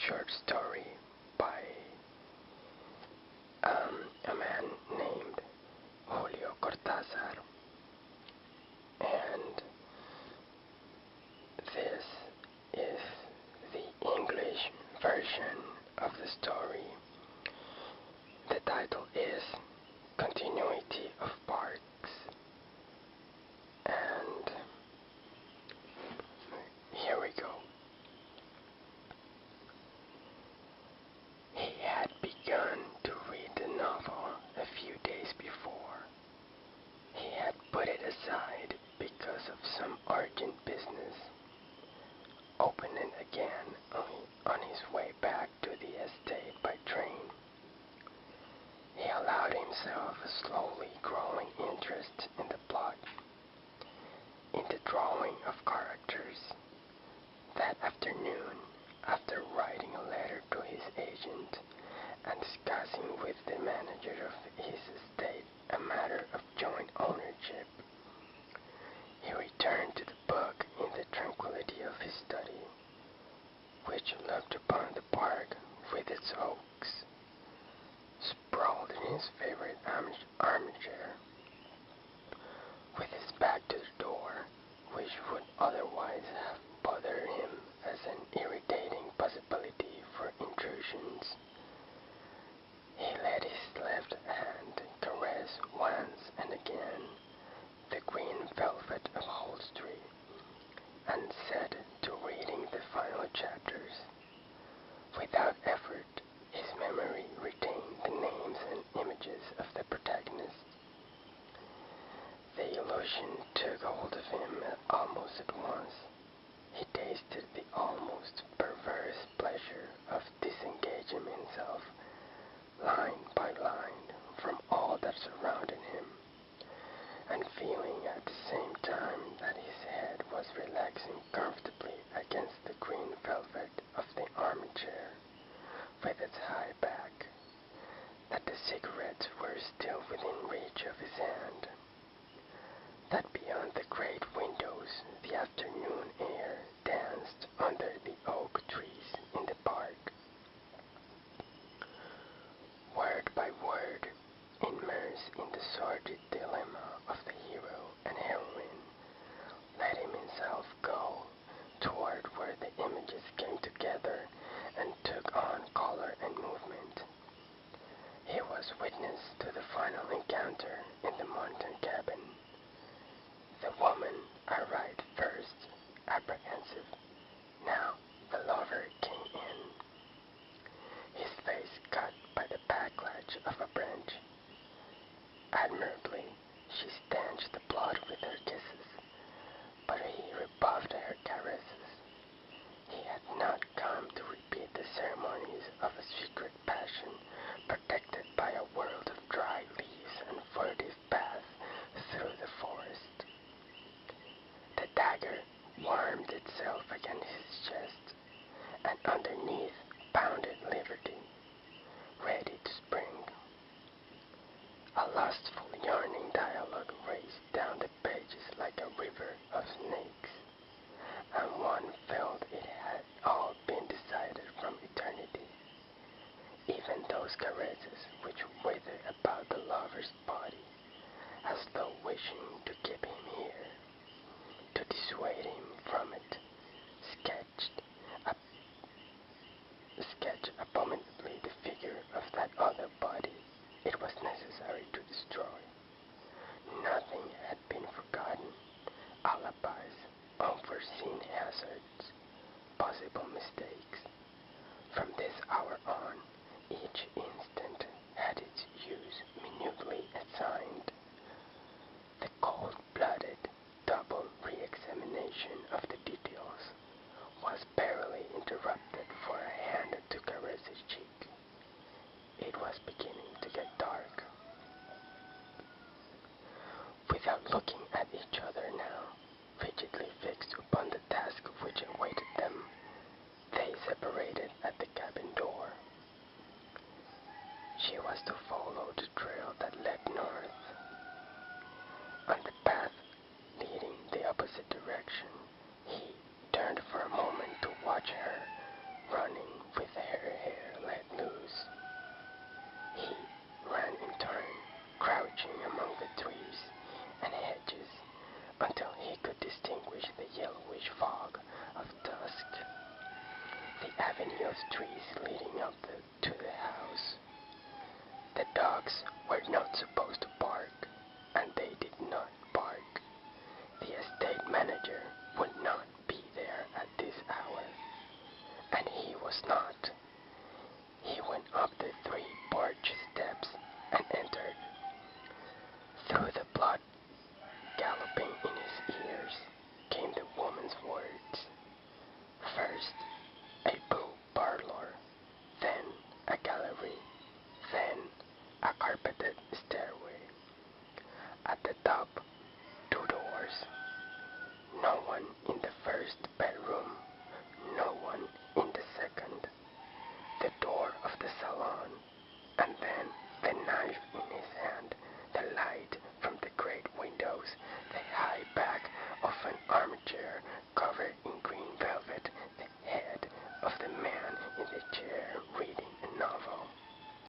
short story by a man named Julio Cortázar, and this is the English version of the story. The title is Continuity of Parques, and here we go. He had begun to read the novel a few days before. He had put it aside because of some urgent business. Open it again on his way back to the estate by train. He allowed himself a slowly growing interest in the plot, in the drawing of characters. That afternoon, after writing a letter to his agent and discussing with the manager of his estate a matter of joint ownership, he returned to the book in the tranquility of his study, which looked upon the park with its oaks, sprawled in his favorite armchair, with his back to the door, which would otherwise have bothered him as an irritating possibility for intrusions. He let his left hand caress once and again the green velvet upholstery, and set to reading the final chapters. Without effort, his memory retained the names and images of the protagonists. The illusion took hold of him almost at once. He tasted the almost perverse pleasure of disengaging himself, line by line, from all that surrounded him, and feeling at the same time that his head was relaxing comfortably against the green velvet of the armchair with its high back, that the cigarettes were still within reach of his hand, that beyond the great windows the afternoon air danced under the oak trees in the park. Word by word, immersed in the sordid dilemma of the hero and heroine, letting himself go toward where the images came together and took on color and movement. He was witness to the final encounter in the mountain cabin. The woman arrived first, apprehensive. Now the lover came in, his face cut by the backlash of a branch. Admirably, she stanched the blood with her kisses, but he rebuffed her caresses. He had not come to repeat the ceremonies of a secret passion protected by a world of dry leaves and furtive paths through the forest. The dagger warmed itself against his chest, and underneath pounded liberty, ready to spring. A lustful, yearning dialogue raced down the pages like a river of snakes, and one felt it had all been decided from eternity. Even those caresses which withered about the lover's body, as though wishing to keep him here, to dissuade him from it, sketched abominably the figure of that other body it was necessary to destroy. Nothing had been forgotten. Alibis, unforeseen hazards, possible mistakes. From this hour on, each instant had its use minutely assigned. The cold-blooded, double re-examination of the details was barely interrupted for a hand to caress his cheek. It was beginning to get dark. Without looking at each other now, rigidly fixed upon the task which awaited them, they separated at the cabin door. She was to follow the trail that led north. On the path leading the opposite direction, he turned for a moment to watch her, running with avenue of trees leading up to the house. The dogs were not supposed to bark, and they did not bark. The estate manager would not be there at this hour, and he was not. He went up the 3 porch steps and entered. Through the blood galloping in his ears came the woman's words. First, a blue parlor, then a gallery, then a carpeted stairway. At the top, 2 doors. No one in the first bedroom